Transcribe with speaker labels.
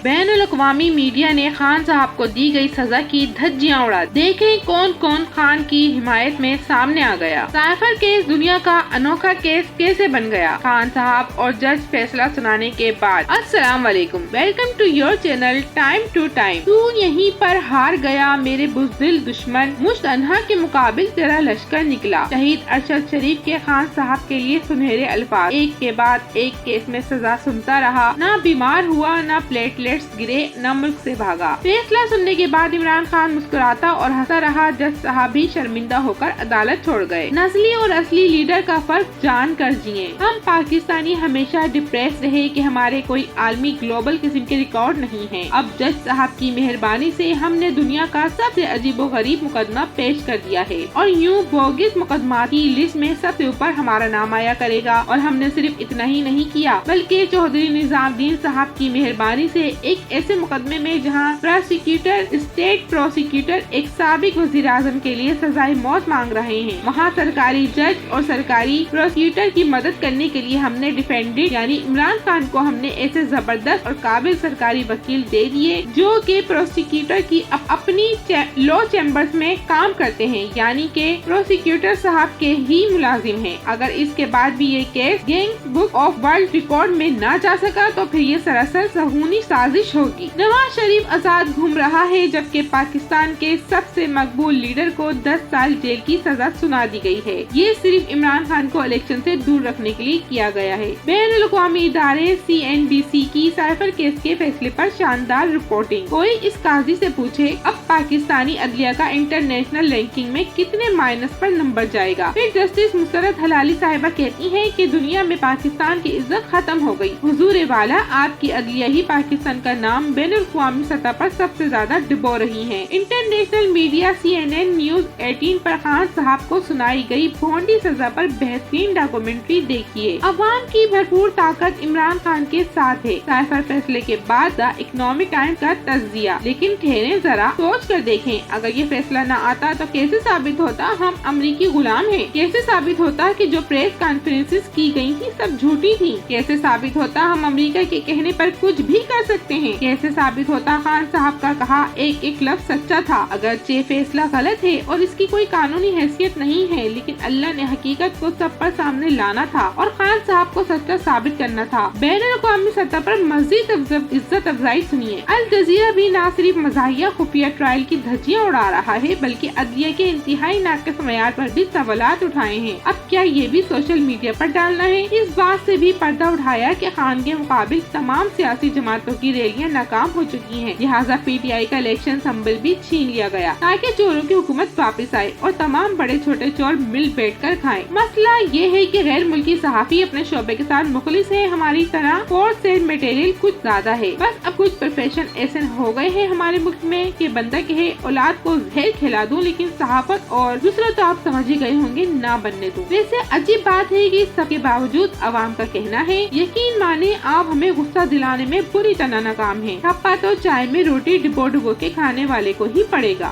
Speaker 1: بین الاقوامی میڈیا نے خان صاحب کو دی گئی سزا کی دھجیاں اڑا دی۔ دیکھیں کون کون خان کی حمایت میں سامنے آ گیا۔ سائفر کیس دنیا کا انوکھا کیس کیسے بن گیا؟ خان صاحب اور جج فیصلہ سنانے کے بعد۔ السلام علیکم، welcome to your channel time to time. تو یہیں پر ہار گیا میرے بزدل دشمن، مجھ انہا کے مقابل تیرا لشکر نکلا۔ شہید ارشد شریف کے خان صاحب کے لیے سنہرے الفاظ۔ ایک کے بعد ایک کیس میں سزا سنتا رہا، نہ بیمار ہوا، نہ پلیٹلیٹس گرے، نہ ملک سے بھاگا۔ فیصلہ سننے کے بعد عمران خان مسکراتا اور ہنسا رہا۔ جج صاحب بھی شرمندہ ہو کر عدالت چھوڑ گئے۔ نسلی اور اصلی لیڈر کا فرق جان کر جیے۔ ہم پاکستانی ہمیشہ ڈپریس رہے کہ ہمارے کوئی عالمی گلوبل قسم کے ریکارڈ نہیں ہیں۔ اب جج صاحب کی مہربانی سے ہم نے دنیا کا سب سے عجیب و غریب مقدمہ پیش کر دیا ہے، اور یوں بوگس مقدمات کی لسٹ میں سب سے اوپر ہمارا نام آیا کرے گا۔ اور ہم نے صرف اتنا ہی نہیں کیا، بلکہ چودھری نظام الدین صاحب کی مہربانی سے ایک ایسے مقدمے میں جہاں پروسیکیوٹر اسٹیٹ پروسیکیوٹر ایک سابق وزیر اعظم کے لیے سزائے موت مانگ رہے ہیں، وہاں سرکاری جج اور سرکاری پروسیکیوٹر کی مدد کرنے کے لیے ہم نے ڈیفینڈنٹ یعنی عمران خان کو ہم نے ایسے زبردست اور قابل سرکاری وکیل دے دیے جو کہ پروسیکیوٹر کی اپنی لو چیمبرز میں کام کرتے ہیں، یعنی کہ پروسیکیوٹر صاحب کے ہی ملازم ہیں۔ اگر اس کے بعد بھی یہ case grains book of world record میں نہ جا سکا تو پھر یہ سراسر صہیونی سازش ہوگی۔ نواز شریف آزاد گھوم رہا ہے، جبکہ پاکستان کے سب سے مقبول لیڈر کو 10 سال جیل کی سزا سنا دی گئی ہے۔ یہ صرف عمران خان کو الیکشن سے دور رکھنے کے لیے کیا گیا ہے۔ بین الاقوامی ادارے CNBC کی سائفر کیس کے فیصلے پر شاندار رپورٹنگ۔ کوئی اس قاضی سے پوچھے اب پاکستانی عدلیہ کا انٹرنیشنل رینکنگ میں کتنے مائنس پر نمبر جائے گا؟ پھر جسٹس مسرت حلالی صاحبہ کہتی ہیں کہ دنیا میں پاکستان کی عزت ختم ہو گئی۔ حضور والا، آپ کی عدلیہ ہی پاکستان کا نام بین الاقوامی سطح پر سب سے زیادہ ڈبو رہی ہے۔ انٹرنیشنل میڈیا CNN نیوز 18 پر خان صاحب کو سنائی گئی بھونڈی سزا پر بہترین ڈاکومنٹری دیکھیے۔ عوام کی بھرپور طاقت عمران خان کے ساتھ ہے۔ سائفر فیصلے کے بعد دا اکنامک ٹائمز کا تجزیہ۔ لیکن ٹھہریں ذرا، سوچ کر دیکھیں، اگر یہ فیصلہ نہ آتا تو کیسے ثابت ہوتا ہم امریکی غلام ہیں؟ کیسے ثابت ہوتا کہ جو پریس کانفرنسز کی گئی تھی سب جھوٹی تھی؟ کیسے ثابت ہوتا ہم امریکہ کے کہنے پر کچھ بھی کر سکتے ہیں؟ کیسے ثابت ہوتا خان صاحب کا کہا ایک ایک لفظ سچا تھا؟ اگرچہ فیصلہ غلط ہے اور اس کی کوئی قانونی حیثیت نہیں ہے، لیکن اللہ نے حقیقت کو سب پر سامنے لانا تھا اور خان صاحب کو سچا ثابت کرنا تھا۔ بین الاقوامی سطح پر مزید عزت افزائی سنیے۔ الجزیرہ بھی نہ صرف مزاحیہ خفیہ ٹرائل کی دھجیاں اڑا رہا ہے، بلکہ عدلیہ کے انتہائی ناقص معیار پر بھی سوالات اٹھائے ہیں۔ اب کیا یہ بھی سوشل میڈیا پر ڈالنا ہے؟ اس بات سے بھی پردہ اٹھایا کہ خان کے مقابل تمام سیاسی جماعتوں کی ریلیاں ناکام ہو چکی ہیں، لہٰذا PTI کا الیکشن سمبل بھی چھین لیا گیا تاکہ چوروں کی حکومت واپس آئے اور تمام بڑے چھوٹے چور مل بیٹھ کر کھائیں۔ مسئلہ یہ ہے کہ غیر ملکی صحافی اپنے شعبے کے ساتھ مخلص ہیں، ہماری طرح فور سیل میٹیریل کچھ زیادہ ہے۔ بس اب کچھ پروفیشن ایسے ہو گئے ہیں ہمارے ملک میں کہ بندہ کہے اولاد کو زہر کھلا دوں، لیکن صحافت اور دوسرا تو آپ سمجھ ہی گئے ہوں گے نہ بننے دوں۔ ویسے عجیب بات ہے کہ سب کے باوجود عوام کا کہنا ہے، یقین مانے آپ ہمیں غصہ دلانے میں پوری طرح ناکام ہیں۔ ٹھپا تو چائے میں روٹی ڈبو ڈبو کے کھانے والے کو ہی پڑے گا۔